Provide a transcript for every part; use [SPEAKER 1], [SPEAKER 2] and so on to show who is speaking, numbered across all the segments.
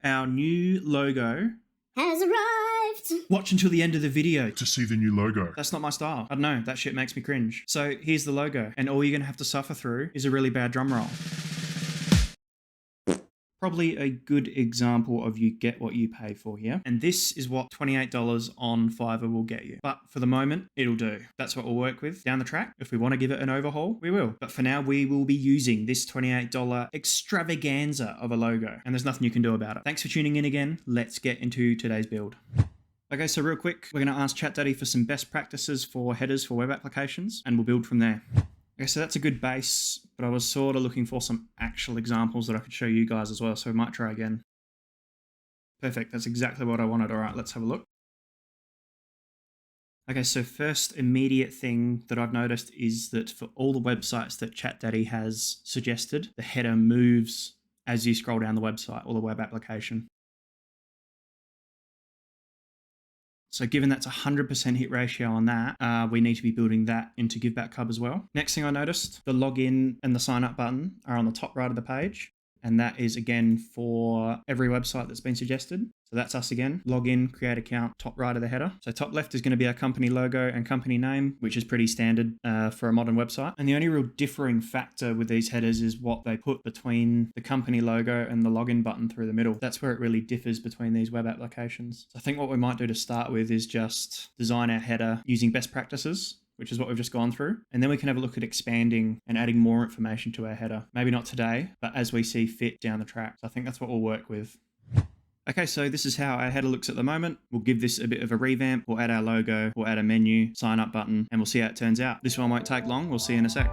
[SPEAKER 1] Our new logo
[SPEAKER 2] has arrived.
[SPEAKER 1] Watch until the end of the video
[SPEAKER 3] to see the new logo.
[SPEAKER 1] That's not my style. I don't know, that shit makes me cringe. So here's the logo, and all you're gonna have to suffer through is a really bad drum roll. Probably a good example of you get what you pay for here. And this is what $28 on Fiverr will get you. But for the moment, it'll do. That's what we'll work with down the track. If we want to give it an overhaul, we will. But for now, we will be using this $28 extravaganza of a logo. And there's nothing you can do about it. Thanks for tuning in again. Let's get into today's build. Okay, so real quick, we're going to ask ChatGPT for some best practices for headers for web applications, and we'll build from there. Okay, so that's a good base, but I was sort of looking for some actual examples that I could show you guys as well, so we might try again. Perfect, that's exactly what I wanted. All right, let's have a look. Okay, so first immediate thing that I've noticed is that for all the websites that ChatGPT has suggested, the header moves as you scroll down the website or the web application. So given that's 100% hit ratio on that, we need to be building that into GiveBack Hub as well. Next thing I noticed, the login and the sign up button are on the top right of the page. And that is again for every website that's been suggested. So that's us again. Login, create account, top right of the header. So top left is going to be our company logo and company name, which is pretty standard for a modern website. And the only real differing factor with these headers is what they put between the company logo and the login button through the middle. That's where it really differs between these web applications. So I think what we might do to start with is just design our header using best practices, which is what we've just gone through. And then we can have a look at expanding and adding more information to our header. Maybe not today, but as we see fit down the track. So I think that's what we'll work with. Okay, so this is how our header looks at the moment. We'll give this a bit of a revamp. We'll add our logo, we'll add a menu, sign up button, and we'll see how it turns out. This one won't take long. We'll see you in a sec.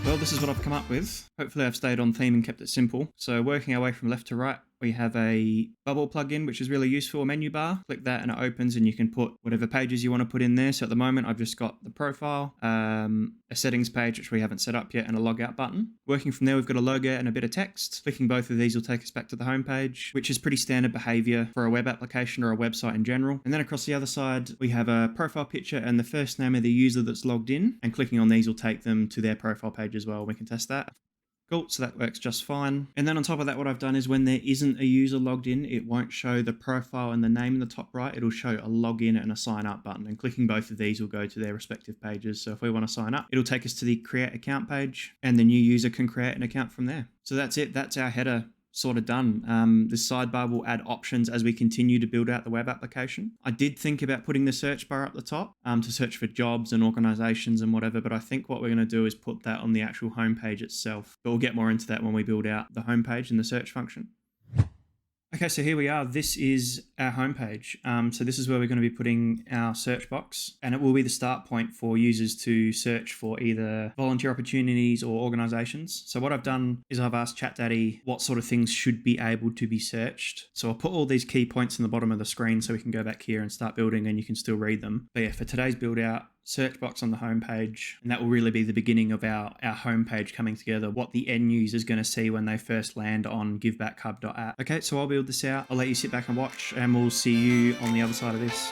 [SPEAKER 1] Well, this is what I've come up with. Hopefully I've stayed on theme and kept it simple. So working our way from left to right, we have a bubble plugin, which is really useful, a menu bar. Click that and it opens and you can put whatever pages you want to put in there. So at the moment, I've just got the profile, a settings page, which we haven't set up yet, and a logout button. Working from there, we've got a logo and a bit of text. Clicking both of these will take us back to the home page, which is pretty standard behavior for a web application or a website in general. And then across the other side, we have a profile picture and the first name of the user that's logged in. And clicking on these will take them to their profile page as well. We can test that. Cool, so that works just fine. And then on top of that, what I've done is when there isn't a user logged in, it won't show the profile and the name in the top right. It'll show a login and a sign up button. And clicking both of these will go to their respective pages. So if we want to sign up, it'll take us to the create account page and the new user can create an account from there. So that's it. That's our header sort of done. This sidebar will add options as we continue to build out the web application. I did think about putting the search bar up the top to search for jobs and organizations and whatever, but I think what we're going to do is put that on the actual homepage itself. But we'll get more into that when we build out the homepage and the search function. Okay, so here we are. This is our homepage. So this is where we're going to be putting our search box, and it will be the start point for users to search for either volunteer opportunities or organizations. So what I've done is I've asked ChatGPT what sort of things should be able to be searched. So I'll put all these key points in the bottom of the screen so we can go back here and start building and you can still read them. But yeah, for today's build out, search box on the homepage, and that will really be the beginning of our homepage coming together, what the end user is going to see when they first land on givebackhub.app. Okay, so I'll build this out. I'll let you sit back and watch, and we'll see you on the other side of this.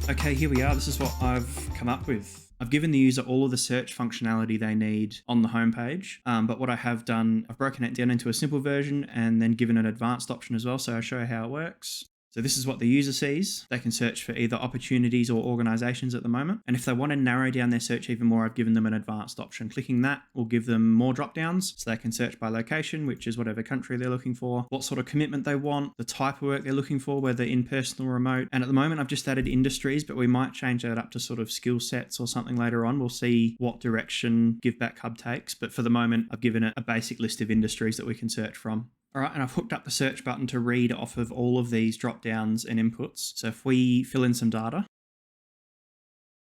[SPEAKER 1] Okay, here we are. This is what I've come up with. I've given the user all of the search functionality they need on the homepage, but what I have done, I've broken it down into a simple version and then given an advanced option as well, so I'll show you how it works. So this is what the user sees. They can search for either opportunities or organizations at the moment. And if they want to narrow down their search even more, I've given them an advanced option. Clicking that will give them more drop downs. So they can search by location, which is whatever country they're looking for, what sort of commitment they want, the type of work they're looking for, whether in-person or remote. And at the moment, I've just added industries, but we might change that up to sort of skill sets or something later on. We'll see what direction Give Back Hub takes. But for the moment, I've given it a basic list of industries that we can search from. All right, and I've hooked up the search button to read off of all of these drop downs and inputs. So if we fill in some data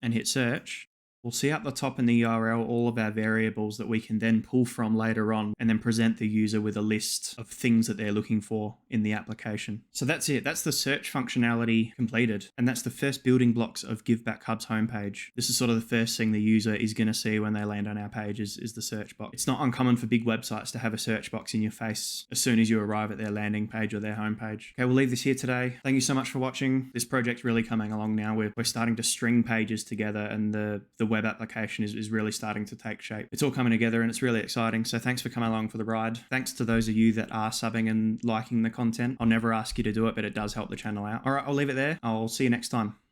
[SPEAKER 1] and hit search, we'll see up the top in the URL all of our variables that we can then pull from later on and then present the user with a list of things that they're looking for in the application. So that's it. That's the search functionality completed. And that's the first building blocks of Give Back Hub's homepage. This is sort of the first thing the user is going to see when they land on our page is the search box. It's not uncommon for big websites to have a search box in your face as soon as you arrive at their landing page or their homepage. Okay, we'll leave this here today. Thank you so much for watching. This project's really coming along now. We're starting to string pages together, and the web application is really starting to take shape. It's all coming together and it's really exciting. So thanks for coming along for the ride. Thanks to those of you that are subbing and liking the content. I'll never ask you to do it, but it does help the channel out. All right, I'll leave it there. I'll see you next time.